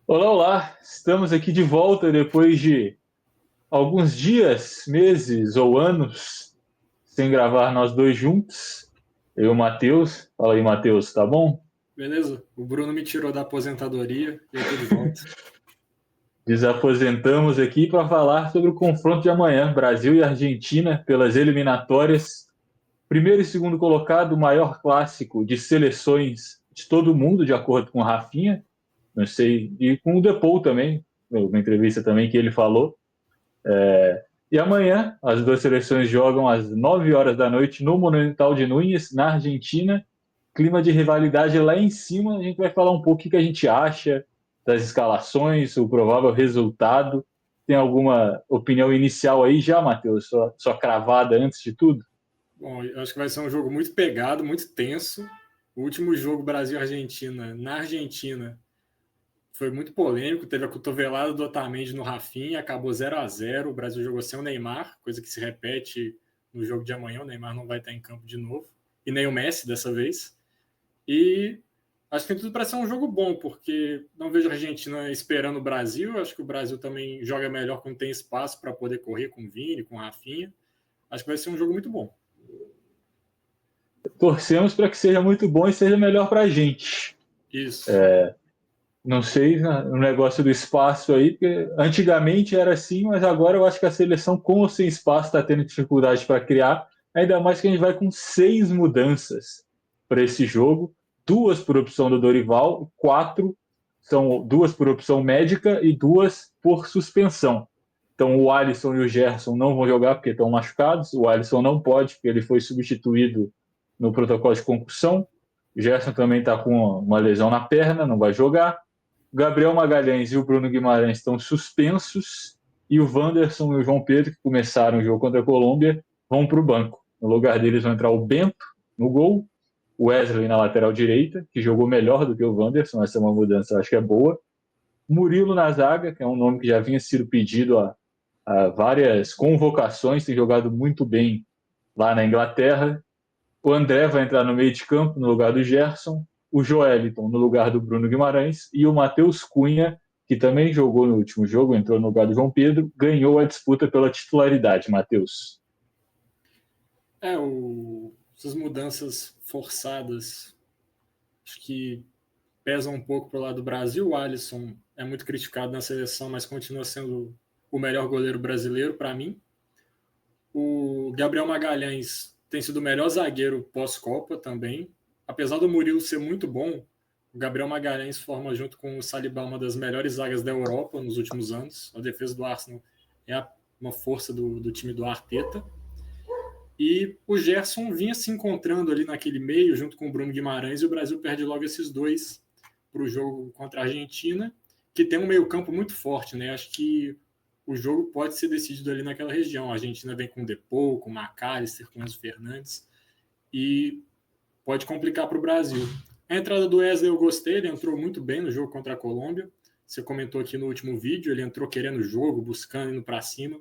Olá, olá! Estamos aqui de volta depois de alguns dias, meses ou anos sem gravar nós dois juntos. Eu e o Matheus. Fala aí, Matheus, tá bom? Beleza? O Bruno me tirou da aposentadoria e eu tô de volta. Desaposentamos aqui para falar sobre o confronto de amanhã, Brasil e Argentina, pelas eliminatórias. Primeiro e segundo colocado, o maior clássico de seleções de todo mundo, de acordo com o Rafinha. Não sei, e com o Depou também, uma entrevista também que ele falou. E amanhã, as duas seleções jogam às 9 horas da noite no Monumental de Núñez, na Argentina. Clima de rivalidade lá em cima. A gente vai falar um pouco o que a gente acha das escalações, o provável resultado. Tem alguma opinião inicial aí já, Matheus? Sua cravada antes de tudo? Bom, eu acho que vai ser um jogo muito pegado, muito tenso. O último jogo Brasil-Argentina na Argentina foi muito polêmico. Teve a cotovelada do Otamendi no Rafinha, acabou 0-0. O Brasil jogou sem o Neymar, coisa que se repete no jogo de amanhã. O Neymar não vai estar em campo de novo. E nem o Messi dessa vez. E acho que tem tudo para ser um jogo bom, porque não vejo a Argentina esperando o Brasil. Acho que o Brasil também joga melhor quando tem espaço para poder correr com o Vini, com o Rafinha. Acho que vai ser um jogo muito bom. Torcemos para que seja muito bom e seja melhor para a gente. Isso. Não sei, né, o negócio do espaço aí, porque antigamente era assim, mas agora eu acho que a seleção, com ou sem espaço, está tendo dificuldade para criar, ainda mais que a gente vai com 6 mudanças para esse jogo, duas por opção do Dorival, quatro são duas por opção médica e duas por suspensão. Então o Alisson e o Gerson não vão jogar porque estão machucados, o Alisson não pode, porque ele foi substituído no protocolo de concussão, o Gerson também está com uma lesão na perna, não vai jogar. Gabriel Magalhães e o Bruno Guimarães estão suspensos e o Wanderson e o João Pedro, que começaram o jogo contra a Colômbia, vão para o banco. No lugar deles vai entrar o Bento no gol, o Wesley na lateral direita, que jogou melhor do que o Wanderson, essa é uma mudança, acho que é boa. Murilo na zaga, que é um nome que já vinha sido pedido a várias convocações, tem jogado muito bem lá na Inglaterra. O André vai entrar no meio de campo, no lugar do Gerson, o Joeliton no lugar do Bruno Guimarães e o Matheus Cunha, que também jogou no último jogo, entrou no lugar do João Pedro, ganhou a disputa pela titularidade, Matheus. Essas mudanças forçadas acho que pesam um pouco para o lado do Brasil. O Alisson é muito criticado na seleção, mas continua sendo o melhor goleiro brasileiro para mim. O Gabriel Magalhães tem sido o melhor zagueiro pós-Copa também. Apesar do Murilo ser muito bom, o Gabriel Magalhães forma, junto com o Saliba, uma das melhores zagas da Europa nos últimos anos. A defesa do Arsenal é uma força do time do Arteta. E o Gerson vinha se encontrando ali naquele meio, junto com o Bruno Guimarães, e o Brasil perde logo esses dois para o jogo contra a Argentina, que tem um meio-campo muito forte, né? Acho que o jogo pode ser decidido ali naquela região. A Argentina vem com o Depou, com o McAllister, com o Enzo Fernandes, e pode complicar para o Brasil. A entrada do Wesley eu gostei, ele entrou muito bem no jogo contra a Colômbia. Você comentou aqui no último vídeo, ele entrou querendo o jogo, buscando, indo para cima,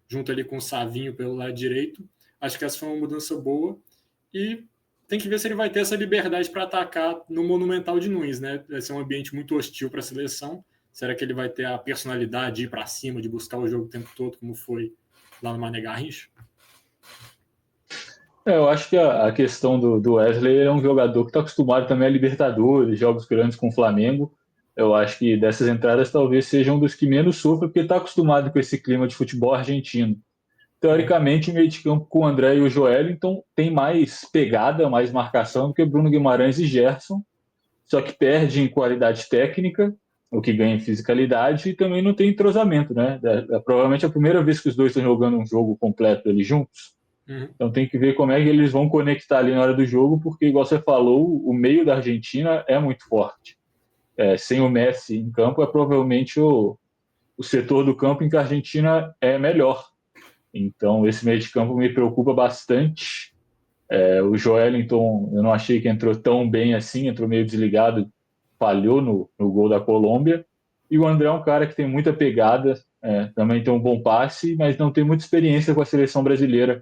junto ali com o Savinho pelo lado direito. Acho que essa foi uma mudança boa. E tem que ver se ele vai ter essa liberdade para atacar no Monumental de Nunes, né? Vai ser um ambiente muito hostil para a seleção. Será que ele vai ter a personalidade de ir para cima, de buscar o jogo o tempo todo, como foi lá no Mané Garrincha? Eu acho que a questão do Wesley é um jogador que está acostumado também a Libertadores, jogos grandes com o Flamengo. Eu acho que dessas entradas talvez seja um dos que menos sofra, porque está acostumado com esse clima de futebol argentino. Uhum. Teoricamente, o meio de campo com o André e o Joelinton tem mais pegada, mais marcação do que Bruno Guimarães e Gerson, só que perde em qualidade técnica, o que ganha em fisicalidade, e também não tem entrosamento, né? Provavelmente é a primeira vez que os dois estão jogando um jogo completo ali juntos. Uhum. Então tem que ver como é que eles vão conectar ali na hora do jogo, porque, igual você falou, o meio da Argentina é muito forte. Sem o Messi em campo, é provavelmente o setor do campo em que a Argentina é melhor. Então, esse meio de campo me preocupa bastante. O Joelinton, eu não achei que entrou tão bem assim, entrou meio desligado, falhou no gol da Colômbia. E o André é um cara que tem muita pegada, também tem um bom passe, mas não tem muita experiência com a seleção brasileira.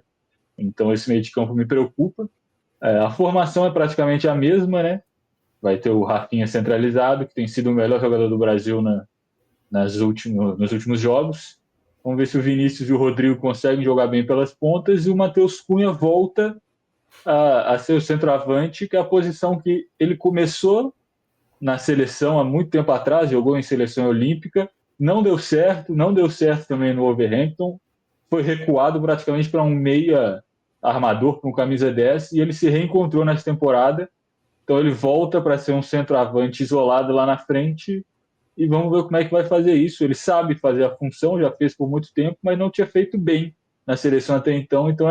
Então, esse meio de campo me preocupa. A formação é praticamente a mesma, né? vai ter o Rafinha centralizado, que tem sido o melhor jogador do Brasil nos últimos jogos. Vamos ver se o Vinícius e o Rodrigo conseguem jogar bem pelas pontas e o Matheus Cunha volta a ser o centroavante, que é a posição que ele começou na seleção há muito tempo atrás, jogou em seleção olímpica, não deu certo também no Wolverhampton, foi recuado praticamente para um meia armador com camisa 10 e ele se reencontrou nessa temporada. Então ele volta para ser um centroavante isolado lá na frente e vamos ver como é que vai fazer isso. Ele sabe fazer a função, já fez por muito tempo, mas não tinha feito bem na seleção até então. Então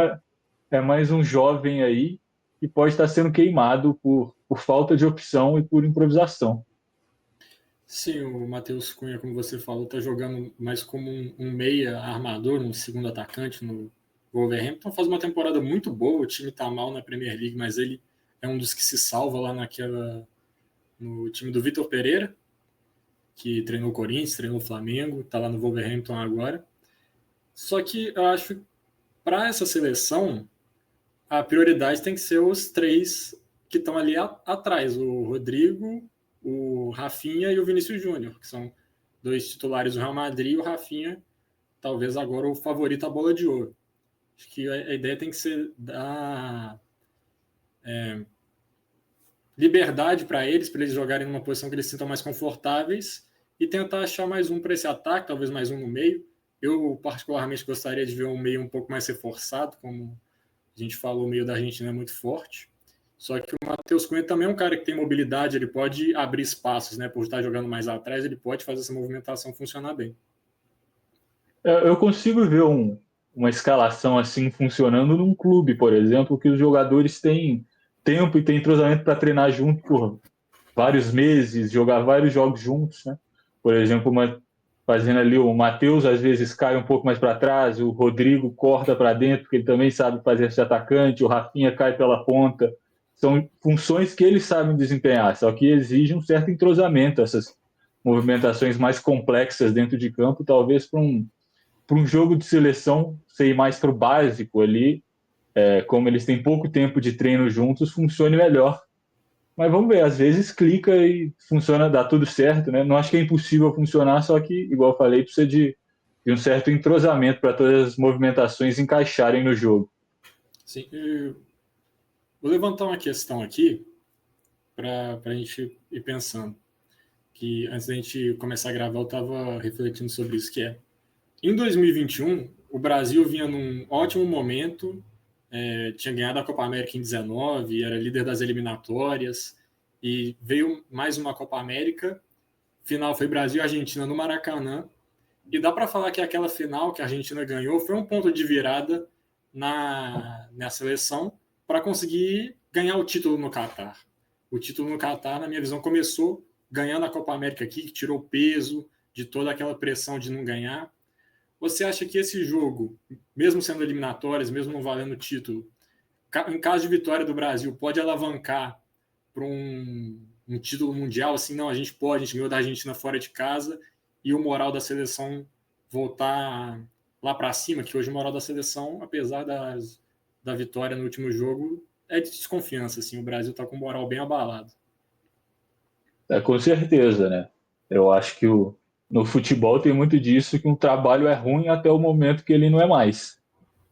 é mais um jovem aí que pode estar sendo queimado por falta de opção e por improvisação. Sim, o Matheus Cunha, como você falou, está jogando mais como um meia armador, um segundo atacante no Wolverhampton. Faz uma temporada muito boa, o time está mal na Premier League, mas ele é um dos que se salva lá no time do Vitor Pereira, que treinou o Corinthians, treinou o Flamengo, está lá no Wolverhampton agora. Só que eu acho que para essa seleção, a prioridade tem que ser os três que estão ali atrás, o Rodrigo, o Rafinha e o Vinícius Júnior, que são dois titulares do Real Madrid, e o Rafinha, talvez agora o favorito à bola de ouro. Acho que a ideia tem que ser dar liberdade para eles jogarem numa posição que eles se sintam mais confortáveis e tentar achar mais um para esse ataque, talvez mais um no meio. Eu, particularmente, gostaria de ver um meio um pouco mais reforçado, como a gente falou, o meio da Argentina é muito forte. Só que o Matheus Cunha também é um cara que tem mobilidade, ele pode abrir espaços, né? Por estar jogando mais atrás, ele pode fazer essa movimentação funcionar bem. Eu consigo ver uma escalação assim funcionando num clube, por exemplo, que os jogadores têm tempo e têm entrosamento para treinar junto por vários meses, jogar vários jogos juntos, né? Por exemplo, fazendo ali o Matheus às vezes cai um pouco mais para trás, o Rodrigo corta para dentro, porque ele também sabe fazer esse atacante, o Rafinha cai pela ponta. São funções que eles sabem desempenhar, só que exigem um certo entrosamento, essas movimentações mais complexas dentro de campo, talvez para um jogo de seleção ser mais para o básico ali, como eles têm pouco tempo de treino juntos, funcione melhor. Mas vamos ver, às vezes clica e funciona, dá tudo certo, né? Não acho que é impossível funcionar, só que, igual eu falei, precisa de um certo entrosamento para todas as movimentações encaixarem no jogo. Sim, vou levantar uma questão aqui para a gente ir pensando. Que antes da gente começar a gravar, eu estava refletindo sobre isso, que em 2021, o Brasil vinha num ótimo momento, tinha ganhado a Copa América em 19, era líder das eliminatórias, e veio mais uma Copa América, final foi Brasil e Argentina no Maracanã, e dá para falar que aquela final que a Argentina ganhou foi um ponto de virada na seleção para conseguir ganhar o título no Catar. O título no Catar, na minha visão, começou ganhando a Copa América aqui, que tirou o peso de toda aquela pressão de não ganhar. Você acha que esse jogo, mesmo sendo eliminatórias, mesmo não valendo título, em caso de vitória do Brasil, pode alavancar para um título mundial? Assim, não, a gente ganhou da Argentina fora de casa e o moral da seleção voltar lá para cima, que hoje o moral da seleção, apesar da vitória no último jogo, é de desconfiança. Assim, o Brasil está com o moral bem abalado. Com certeza, né? Eu acho que no futebol tem muito disso, que um trabalho é ruim até o momento que ele não é mais.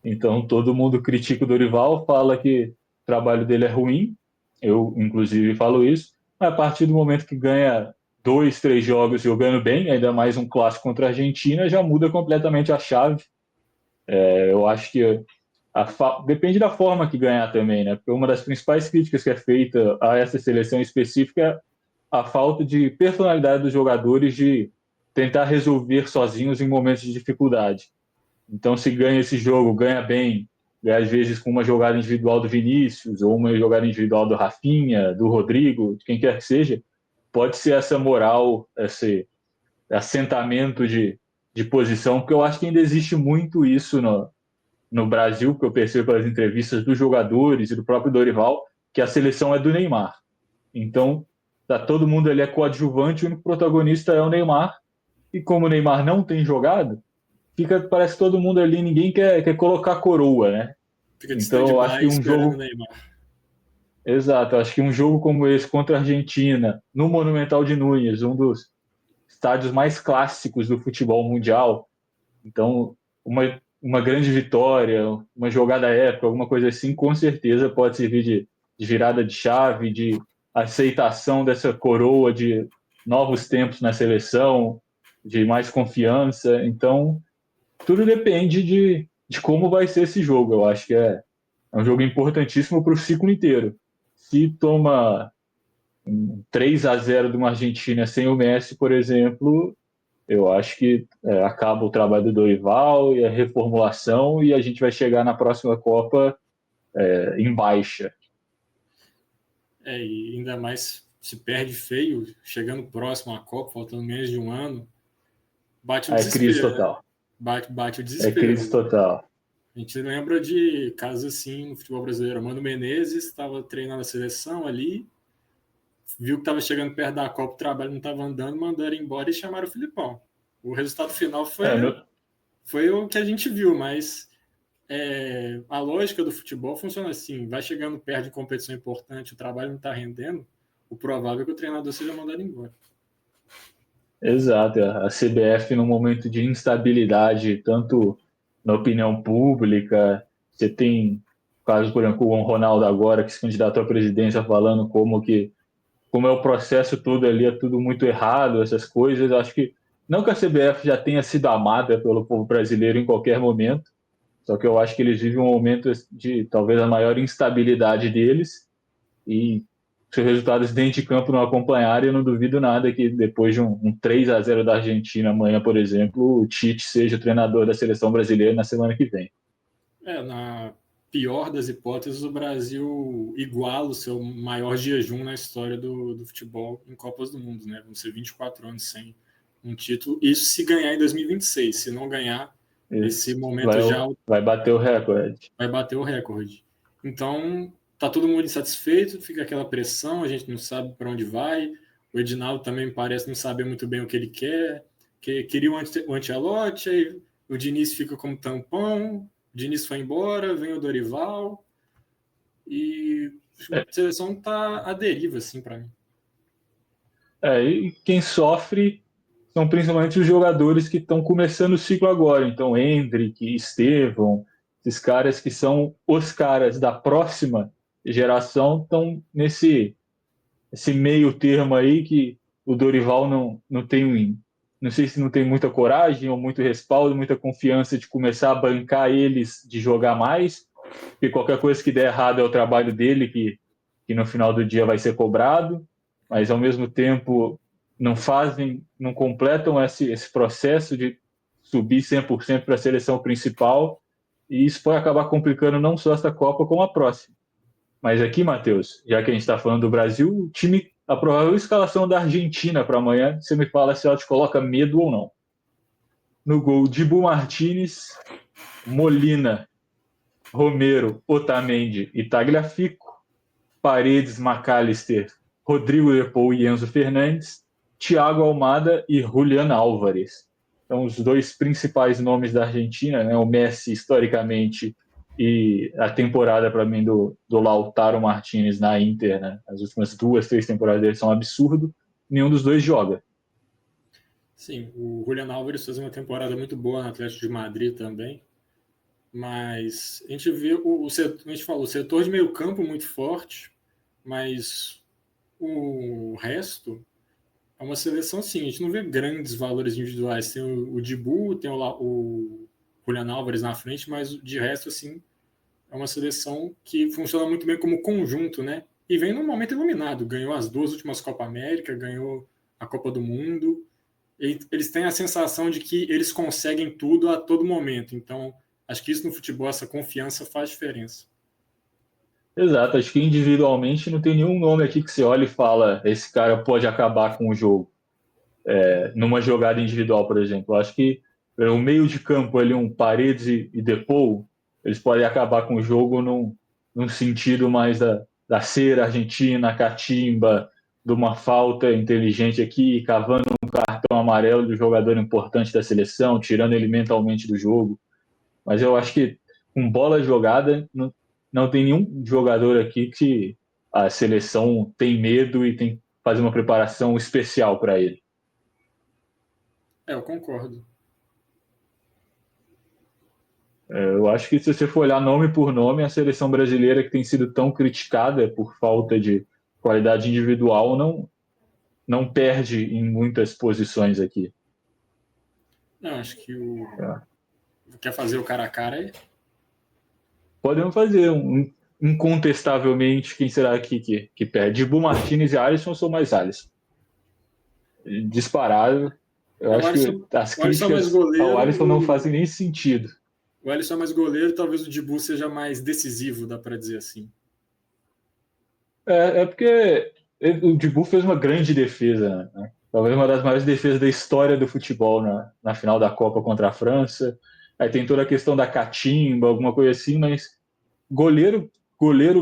Então todo mundo critica o Dorival, fala que o trabalho dele é ruim, eu inclusive falo isso, mas a partir do momento que ganha 2, 3 jogos jogando bem, ainda mais um clássico contra a Argentina, já muda completamente a chave. Eu acho que depende da forma que ganhar também, né? Porque uma das principais críticas que é feita a essa seleção específica é a falta de personalidade dos jogadores de tentar resolver sozinhos em momentos de dificuldade. Então, se ganha esse jogo, ganha bem, às vezes com uma jogada individual do Vinícius, ou uma jogada individual do Rafinha, do Rodrigo, de quem quer que seja, pode ser essa moral, esse assentamento de posição, porque eu acho que ainda existe muito isso no Brasil, que eu percebo pelas entrevistas dos jogadores e do próprio Dorival, que a seleção é do Neymar. Então, tá, todo mundo ali é coadjuvante, o único protagonista é o Neymar, e como o Neymar não tem jogado, parece que todo mundo ali, ninguém quer colocar coroa, né? Fica de Então, eu acho stand-by que um esperando o jogo. Neymar. Exato, acho que um jogo como esse contra a Argentina, no Monumental de Núñez, um dos estádios mais clássicos do futebol mundial, então uma grande vitória, uma jogada épica, alguma coisa assim, com certeza pode servir de virada de chave, de aceitação dessa coroa de novos tempos na seleção, de mais confiança. Então, tudo depende de como vai ser esse jogo. Eu acho que é um jogo importantíssimo para o ciclo inteiro. Se toma 3-0 de uma Argentina sem o Messi, por exemplo, eu acho que acaba o trabalho do Dorival e a reformulação e a gente vai chegar na próxima Copa em baixa. E ainda mais se perde feio, chegando próximo à Copa, faltando menos de um ano, bate o É crise desespero, né? total. Bate o É crise desespero. total. A gente lembra de casos assim no futebol brasileiro. Mano Menezes estava treinando a seleção ali, viu que estava chegando perto da Copa, o trabalho não estava andando, mandaram embora e chamaram o Filipão. O resultado final No, foi o que a gente viu, mas a lógica do futebol funciona assim: vai chegando perto de competição importante, o trabalho não está rendendo, o provável é que o treinador seja mandado embora. exato. A CBF, num momento de instabilidade, tanto na opinião pública, você tem casos, por exemplo, o Ronaldo agora, que se candidatou à presidência, falando como é o processo todo ali, é tudo muito errado, essas coisas. Eu acho que não que a CBF já tenha sido amada pelo povo brasileiro em qualquer momento, só que eu acho que eles vivem um momento de talvez a maior instabilidade deles e se os resultados dentro de campo não acompanharem, eu não duvido nada que depois de um 3-0 da Argentina amanhã, por exemplo, o Tite seja o treinador da seleção brasileira na semana que vem. Na pior das hipóteses, o Brasil iguala o seu maior jejum na história do futebol em Copas do Mundo, né? Vão ser 24 anos sem um título. Isso se ganhar em 2026. Se não ganhar, esse Isso. momento já Vai bater o recorde. vai bater o recorde. Então, tá todo mundo insatisfeito, fica aquela pressão, a gente não sabe para onde vai. O Edinaldo também parece não saber muito bem o que ele quer, que queria o Ancelotti, aí o Diniz fica como tampão, o Diniz foi embora, vem o Dorival, e a seleção tá à deriva, assim, para mim. E quem sofre são principalmente os jogadores que estão começando o ciclo agora. Então, Hendrick, Estevão, esses caras que são os caras da próxima geração estão nesse esse meio termo aí que o Dorival não tem, não sei se não tem muita coragem ou muito respaldo, muita confiança de começar a bancar eles de jogar mais, porque qualquer coisa que der errado é o trabalho dele que no final do dia vai ser cobrado, mas ao mesmo tempo não completam esse processo de subir 100% para a seleção principal, e isso pode acabar complicando não só esta Copa, como a próxima. Mas aqui, Matheus, já que a gente está falando do Brasil, a provável escalação da Argentina para amanhã, você me fala se ela te coloca medo ou não. No gol, Dibu Martinez, Molina, Romero, Otamendi e Tagliafico, Paredes, McAllister, Rodrigo De Paul e Enzo Fernandes, Thiago Almada e Julian Álvares. Então, os dois principais nomes da Argentina, né? O Messi, historicamente, e a temporada, para mim, do Lautaro Martinez na Inter, né? As últimas 2, 3 temporadas dele são um absurdo. Nenhum dos dois joga. Sim, o Julian Álvares fez uma temporada muito boa no Atlético de Madrid também, mas a gente vê a gente falou, o setor de meio campo muito forte, mas o resto é uma seleção assim, a gente não vê grandes valores individuais. Tem o Dibu, tem o Julian Álvares na frente, mas de resto, assim, é uma seleção que funciona muito bem como conjunto, né? E vem num momento iluminado. Ganhou as 2 últimas Copa América, ganhou a Copa do Mundo. Eles têm a sensação de que eles conseguem tudo a todo momento. Então, acho que isso no futebol, essa confiança faz diferença. Exato, acho que individualmente não tem nenhum nome aqui que você olha e fala esse cara pode acabar com o jogo. Numa jogada individual, por exemplo. Eu acho que o meio de campo ali, um Paredes e Depou, eles podem acabar com o jogo num sentido mais da cera argentina, catimba, de uma falta inteligente aqui, cavando um cartão amarelo do jogador importante da seleção, tirando ele mentalmente do jogo. Mas eu acho que com bola jogada, não tem nenhum jogador aqui que a seleção tem medo e tem que fazer uma preparação especial para ele. Eu concordo. Eu acho que se você for olhar nome por nome, a seleção brasileira que tem sido tão criticada por falta de qualidade individual não perde em muitas posições aqui. Não, acho que quer fazer o cara a cara aí? Podemos fazer incontestavelmente quem será que perde. Dibu Martinez e Alisson são mais Alisson. Disparado. Eu acho que as o Alisson é mais críticas ao Alisson não goleiro. fazem nem sentido. O Alisson é mais goleiro, talvez o Dibu seja mais decisivo, dá para dizer assim. É porque o Dibu fez uma grande defesa, né? Talvez uma das maiores defesas da história do futebol na final da Copa contra a França. Aí tem toda a questão da catimba, alguma coisa assim, mas goleiro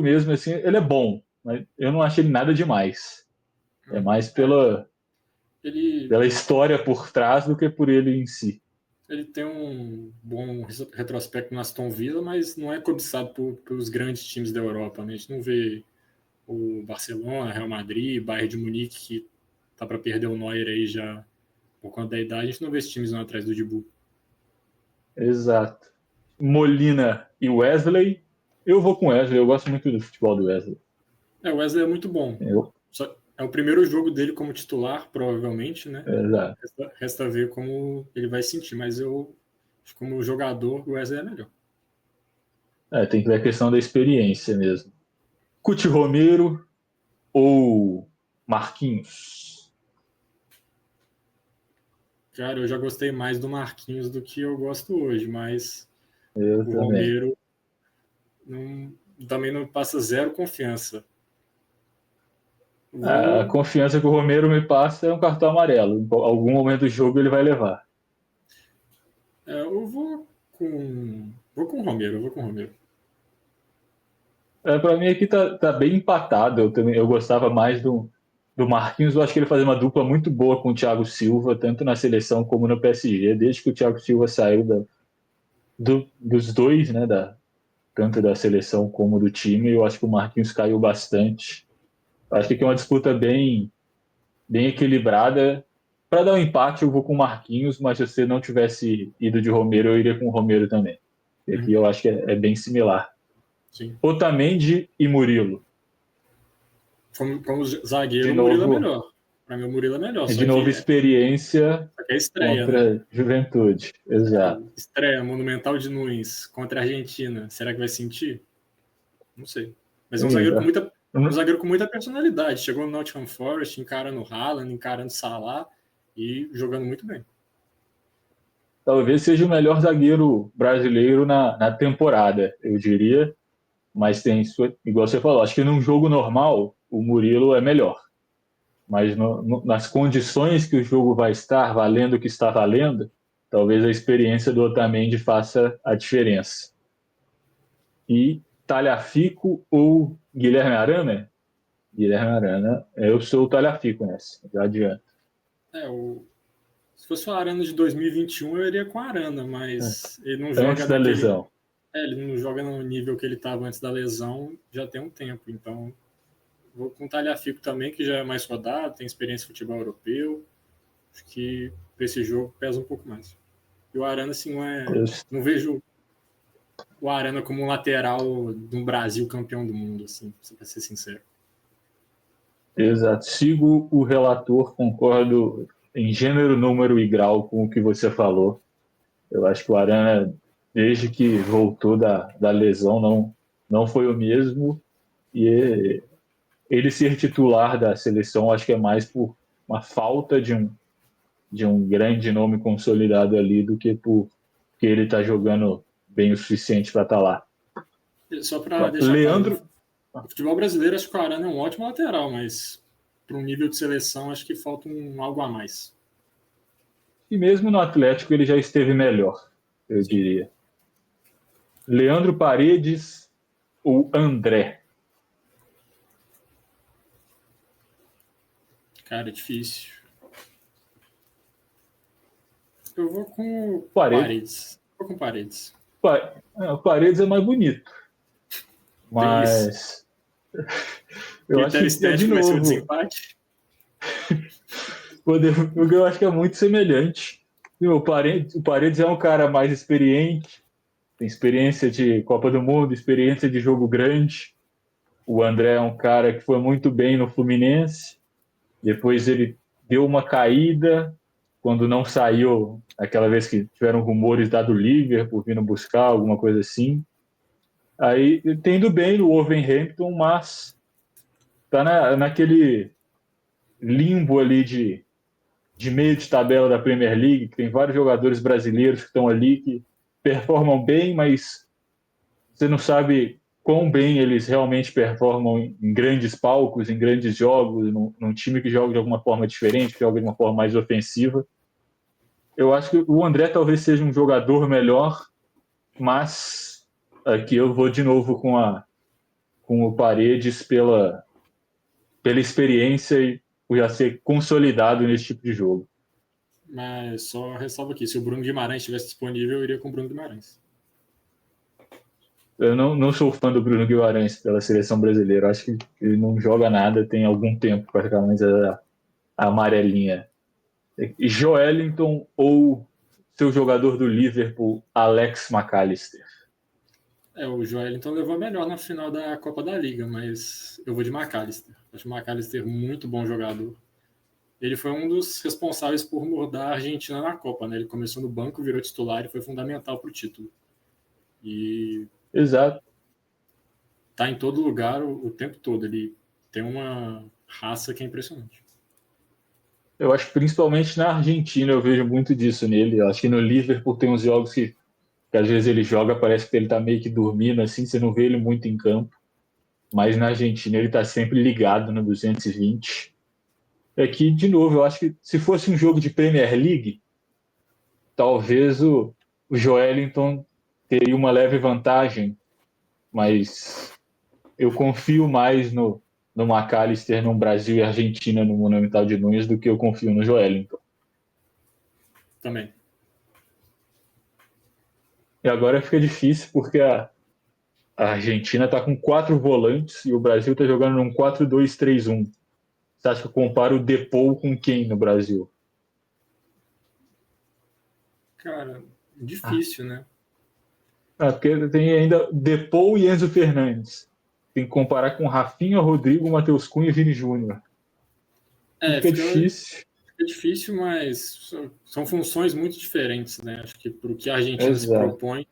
mesmo, assim, ele é bom, mas eu não achei ele nada demais. É mais pela história por trás do que por ele em si. Ele tem um bom retrospecto no Aston Villa, mas não é cobiçado pelos grandes times da Europa, né? A gente não vê o Barcelona, Real Madrid, Bayern de Munique, que tá para perder o Neuer aí já por conta da idade, a gente não vê esses times não atrás do Dibu. Exato. Molina e Wesley, eu vou com Wesley, eu gosto muito do futebol do Wesley. O Wesley é muito bom. É o primeiro jogo dele como titular, provavelmente, né? Exato. Resta ver como ele vai sentir, mas eu, como jogador, o Wesley é melhor. Tem que ver a questão da experiência mesmo. Cuti Romero ou Marquinhos? Cara, eu já gostei mais do Marquinhos do que eu gosto hoje, mas Eu o também. Romero também não passa zero confiança. A confiança que o Romero me passa é um cartão amarelo. Em algum momento do jogo ele vai levar. Eu vou com o Romero, Para mim aqui tá bem empatado. Eu gostava mais do Marquinhos. Eu acho que ele fazia uma dupla muito boa com o Thiago Silva, tanto na seleção como no PSG. Desde que o Thiago Silva saiu dos dois, né, tanto da seleção como do time, eu acho que o Marquinhos caiu bastante. Eu acho que aqui é uma disputa bem equilibrada. Para dar um empate, eu vou com o Marquinhos, mas se você não tivesse ido de Romero, eu iria com o Romero também. E aqui eu acho que é bem similar. Sim. Otamendi e Murilo. Como zagueiro, o Murilo é melhor. Para mim, o Murilo é melhor. De novo, experiência é estreia, contra né? Juventude. Exato. Estreia, Monumental de Nunes contra a Argentina. Será que vai sentir? Não sei. Mas é um zagueiro com muita personalidade. Chegou no Nottingham Forest, encarando o Haaland, encarando o Salah e jogando muito bem. Talvez seja o melhor zagueiro brasileiro na temporada, eu diria. Mas igual você falou, acho que num jogo normal o Murilo é melhor. Mas nas condições que o jogo vai estar, valendo o que está valendo, talvez a experiência do Otamendi faça a diferença. E Talhafico ou Guilherme Arana? Guilherme Arana, eu sou o Talhafico nessa, já adianto. Se fosse o Arana de 2021, eu iria com o Arana, mas ele não joga antes da lesão. Ele não joga no nível que ele estava antes da lesão já tem um tempo, então vou com o Talhafico também, que já é mais rodado, tem experiência em futebol europeu. Acho que para esse jogo pesa um pouco mais. E o Arana, assim, não vejo o Arana como um lateral do Brasil campeão do mundo, assim, para ser sincero. Exato. Sigo o relator, concordo em gênero, número e grau com o que você falou. Eu acho que o Arana, desde que voltou da lesão, não foi o mesmo. E ele ser titular da seleção, acho que é mais por uma falta de um grande nome consolidado ali do que porque ele está jogando bem o suficiente para estar lá. Só para deixar Leandro... claro, o futebol brasileiro, acho que o Arana é um ótimo lateral, mas para um nível de seleção, acho que falta algo a mais. E mesmo no Atlético ele já esteve melhor, eu Sim. diria. Leandro Paredes ou André? Cara, é difícil. Eu vou com Paredes. Vou com Paredes. O Paredes é mais bonito. Mas Eu acho Critério que, de estético vai ser o novo, desempate. eu acho que é muito semelhante. O Paredes é um cara mais experiente, tem experiência de Copa do Mundo, experiência de jogo grande. O André é um cara que foi muito bem no Fluminense. Depois ele deu uma caída quando não saiu, aquela vez que tiveram rumores da do Liverpool vindo buscar, alguma coisa assim. Aí tendo bem no Wolverhampton, mas tá naquele limbo ali de meio de tabela da Premier League, que tem vários jogadores brasileiros que estão ali que performam bem, mas você não sabe quão bem eles realmente performam em grandes palcos, em grandes jogos, num time que joga de alguma forma diferente, que joga de uma forma mais ofensiva. Eu acho que o André talvez seja um jogador melhor, mas aqui eu vou de novo com o Paredes pela experiência e por já ser consolidado nesse tipo de jogo. Mas só ressalvo aqui, se o Bruno Guimarães estivesse disponível, eu iria com o Bruno Guimarães. Eu não sou fã do Bruno Guimarães pela seleção brasileira. Acho que ele não joga nada, tem algum tempo com a camisa amarelinha. Joelinton ou seu jogador do Liverpool, Alex McAllister? O Joelinton levou a melhor na final da Copa da Liga, mas eu vou de McAllister. Acho o McAllister muito bom jogador. Ele foi um dos responsáveis por mudar a Argentina na Copa, né? Ele começou no banco, virou titular e foi fundamental para o título. E Exato. tá em todo lugar o tempo todo. Ele tem uma raça que é impressionante. Eu acho que principalmente na Argentina eu vejo muito disso nele. Eu acho que no Liverpool tem uns jogos que às vezes ele joga, parece que ele tá meio que dormindo, assim, você não vê ele muito em campo. Mas na Argentina ele tá sempre ligado no 220. Aqui, de novo, eu acho que se fosse um jogo de Premier League, talvez o Joelinton teria uma leve vantagem, mas eu confio mais no McAllister no Brasil e Argentina no Monumental de Nunes do que eu confio no Joelinton. Também. E agora fica difícil porque a Argentina está com 4 volantes e o Brasil está jogando num 4-2-3-1. Você acha que eu comparo o Depou com quem no Brasil? Cara, difícil, né? Porque tem ainda Depou e Enzo Fernandes. Tem que comparar com Rafinha, Rodrigo, Matheus Cunha e Vini Júnior. Fica Fica difícil. difícil, mas são funções muito diferentes, né? Acho que para o que a Argentina se Exato. propõe,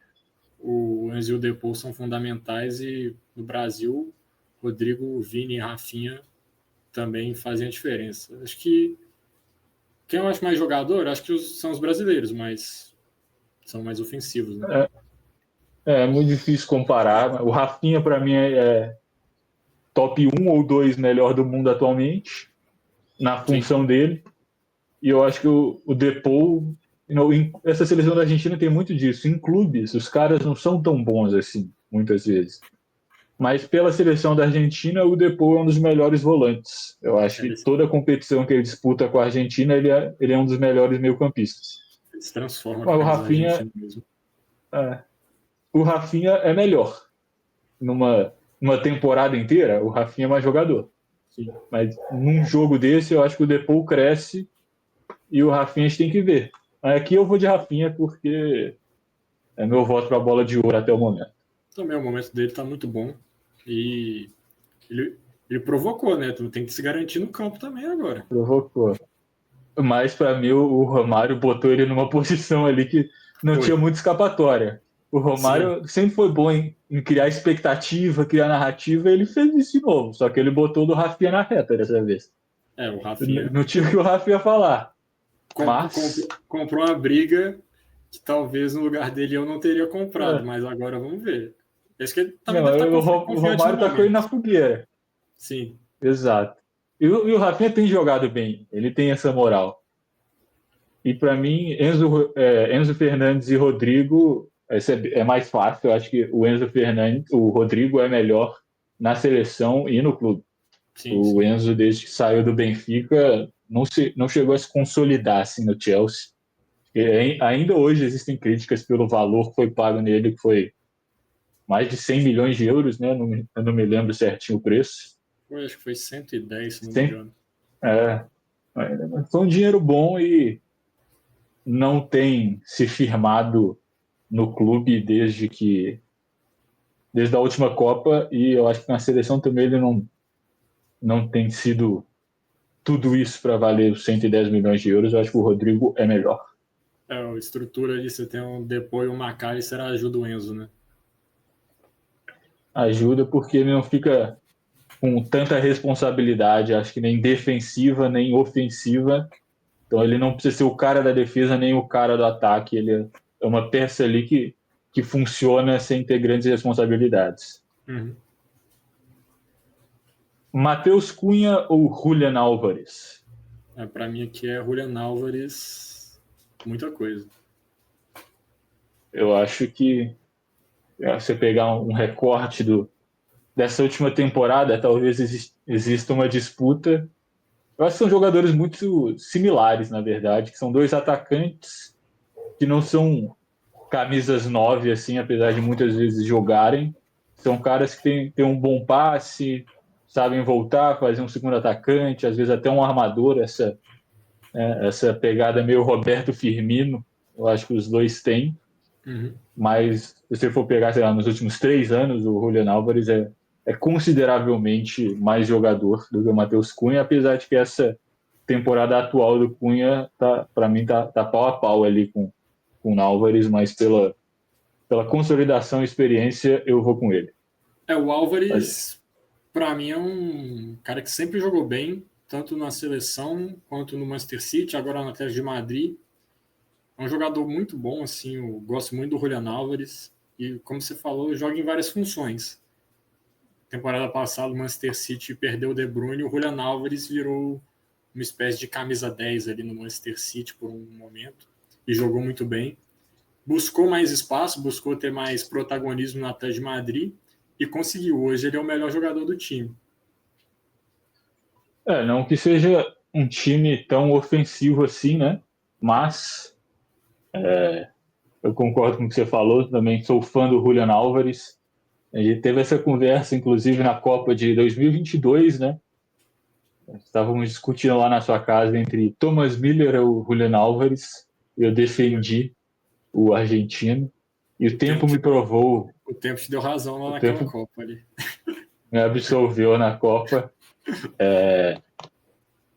o Enzo e o Depou são fundamentais e no Brasil, Rodrigo, Vini e Rafinha também fazem a diferença. Acho que quem eu acho mais jogador, acho que são os brasileiros, mas são mais ofensivos, né? É muito difícil comparar. O Rafinha, para mim, é top 1 ou 2 melhor do mundo atualmente, na Sim, função dele. E eu acho que o Depou, essa seleção da Argentina tem muito disso. Em clubes, os caras não são tão bons assim, muitas vezes. Mas pela seleção da Argentina, o Depou é um dos melhores volantes. Eu acho que eles, toda a competição que ele disputa com a Argentina, ele é um dos melhores meio-campistas. eles transformam a Mas camisa argentina mesmo. É, o Rafinha é melhor. Numa temporada inteira, o Rafinha é mais jogador. Sim. Mas num jogo desse, eu acho que o Depou cresce e o Rafinha a gente tem que ver. Aqui eu vou de Rafinha porque é meu voto para a bola de ouro até o momento. Também o momento dele está muito bom e ele provocou, né? Tu tem que se garantir no campo também agora. Provocou. Mas para mim o Romário botou ele numa posição ali que não Foi. tinha muita escapatória. O Sim. Romário sempre foi bom em criar expectativa, criar narrativa, e ele fez isso de novo. Só que ele botou do Rafinha na reta dessa vez. O Rafinha Não tinha o que o Rafinha ia falar. Mas comprou uma briga que talvez no lugar dele eu não teria comprado, mas agora vamos ver. Acho que ele também não, deve estar o confiante no Romário tacou ele na momento. fogueira. Sim. Exato. E o Rafinha tem jogado bem, ele tem essa moral. E para mim, Enzo Fernandes e Rodrigo é mais fácil. Eu acho que o Enzo Fernandes, o Rodrigo é melhor na seleção e no clube. Sim, O sim. Enzo, desde que saiu do Benfica, não chegou a se consolidar assim no Chelsea. Ainda hoje existem críticas pelo valor que foi pago nele, que foi mais de 100 milhões de euros, né? Eu não me lembro certinho o preço. Eu acho que foi 110, se não me 100, engano. é, foi um dinheiro bom e não tem se firmado no clube desde a última Copa, e eu acho que na seleção também ele não tem sido tudo isso para valer os 110 milhões de euros. Eu acho que o Rodrigo é melhor. A estrutura ali, você tem um Depay e um McAllister, ajuda o Enzo, né? Ajuda porque ele não fica com tanta responsabilidade, acho que nem defensiva, nem ofensiva. Então ele não precisa ser o cara da defesa nem o cara do ataque. Ele é uma peça ali que funciona sem ter grandes responsabilidades. Uhum. Matheus Cunha ou Julian Álvares? Para mim aqui é Julian Álvares, muita coisa. Eu acho que você pegar um recorte dessa última temporada, talvez exista uma disputa. Eu acho que são jogadores muito similares, na verdade, que são dois atacantes que não são camisas 9, assim, apesar de muitas vezes jogarem. São caras que têm um bom passe, sabem voltar, fazer um segundo atacante, às vezes até um armador, essa pegada meio Roberto Firmino, eu acho que os dois têm. Uhum. Mas se você for pegar, sei lá, nos últimos 3 anos, o Julian Álvares é consideravelmente mais jogador do que o Matheus Cunha, apesar de que essa temporada atual do Cunha, para mim, tá pau a pau ali com o Álvares, mas pela consolidação e experiência, eu vou com ele. O Álvares, para mim, é um cara que sempre jogou bem, tanto na seleção quanto no Manchester City, agora no Atlético de Madrid. É um jogador muito bom, assim, eu gosto muito do Julian Álvares. E, como você falou, joga em várias funções. Temporada passada, o Manchester City perdeu o De Bruyne e o Julian Álvares virou uma espécie de camisa 10 ali no Manchester City por um momento e jogou muito bem. Buscou mais espaço, buscou ter mais protagonismo no Atlético de Madrid e conseguiu. Hoje ele é o melhor jogador do time. Não que seja um time tão ofensivo assim, né? Mas eu concordo com o que você falou, também sou fã do Julian Álvares. A gente teve essa conversa, inclusive, na Copa de 2022, né? Estávamos discutindo lá na sua casa entre Thomas Miller e o Julian Álvares. Eu defendi o argentino. E o tempo me provou, O tempo te deu razão lá o naquela tempo Copa ali. me absolveu na Copa.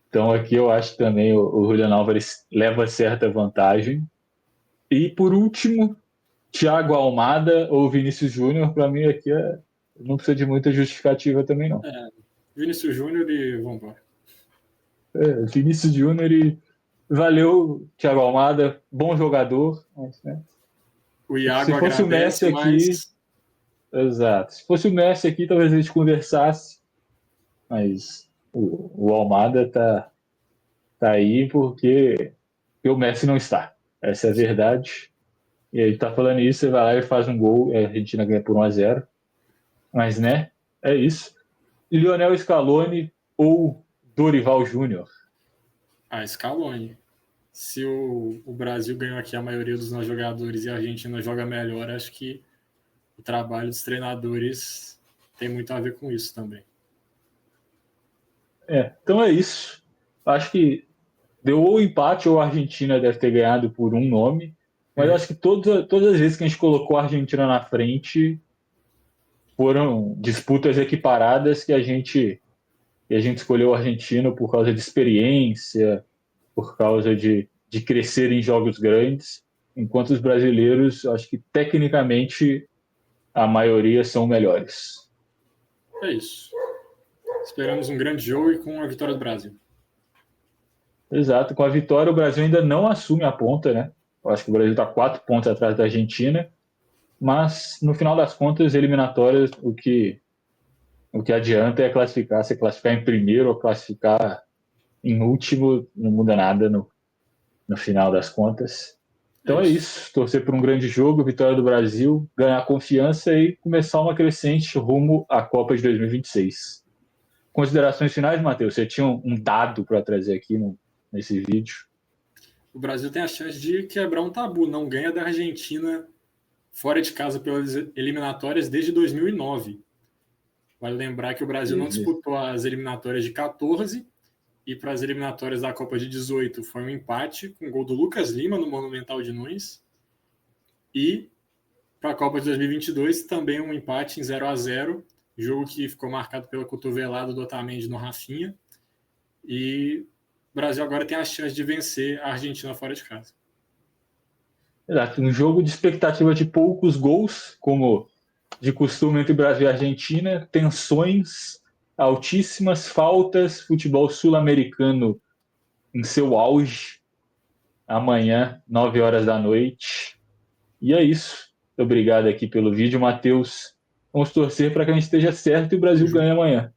Então aqui eu acho que também o Julian Álvares leva certa vantagem. E por último, Thiago Almada ou Vinícius Júnior, para mim aqui não precisa de muita justificativa também não. Vinícius Júnior e vambora. Vinícius Júnior e valeu, Thiago Almada, bom jogador. Mas, né? O Iago Se fosse o Messi agradece, aqui, mas exato. Se fosse o Messi aqui, talvez a gente conversasse, mas o Almada tá aí porque o Messi não está. Essa é a verdade. E aí tá falando isso, você vai lá e faz um gol, a Argentina ganha por 1-0. Mas, né, é isso. Lionel Scaloni ou Dorival Júnior? Scaloni. Se o Brasil ganhou aqui a maioria dos nossos jogadores e a Argentina joga melhor, acho que o trabalho dos treinadores tem muito a ver com isso também. Então é isso. Acho que deu ou empate ou a Argentina deve ter ganhado por um nome. Mas acho que todas as vezes que a gente colocou a Argentina na frente foram disputas equiparadas que a gente escolheu a Argentina por causa de experiência, por causa de crescer em jogos grandes, enquanto os brasileiros, acho que tecnicamente a maioria são melhores. É isso. Esperamos um grande jogo e com a vitória do Brasil. Exato, com a vitória o Brasil ainda não assume a ponta, né? Eu acho que o Brasil está 4 pontos atrás da Argentina, mas no final das contas, eliminatórias, o que adianta é classificar. Se classificar em primeiro ou classificar em último, não muda nada no final das contas. Então é isso. Torcer por um grande jogo, vitória do Brasil, ganhar confiança e começar uma crescente rumo à Copa de 2026. Considerações finais, Matheus? Você tinha um dado para trazer aqui nesse vídeo? O Brasil tem a chance de quebrar um tabu, não ganha da Argentina fora de casa pelas eliminatórias desde 2009. Vale lembrar que o Brasil não disputou as eliminatórias de 14 e para as eliminatórias da Copa de 18 foi um empate com o gol do Lucas Lima no Monumental de Nunes. E para a Copa de 2022 também um empate em 0-0, jogo que ficou marcado pela cotovelada do Otamendi no Rafinha. E o Brasil agora tem a chance de vencer a Argentina fora de casa. Exato, um jogo de expectativa de poucos gols, como de costume entre Brasil e Argentina, tensões altíssimas, faltas, futebol sul-americano em seu auge, amanhã, 9 horas da noite. E é isso. Muito obrigado aqui pelo vídeo, Matheus. Vamos torcer para que a gente esteja certo e o Brasil ganhe amanhã.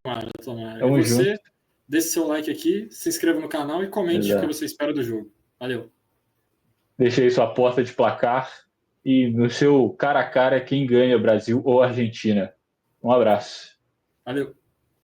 Tomara. Tamo E você, junto. deixe seu like aqui, se inscreva no canal e comente o que você espera do jogo. Valeu. Deixe aí sua aposta de placar e no seu cara a cara quem ganha, Brasil ou Argentina. Um abraço. Valeu.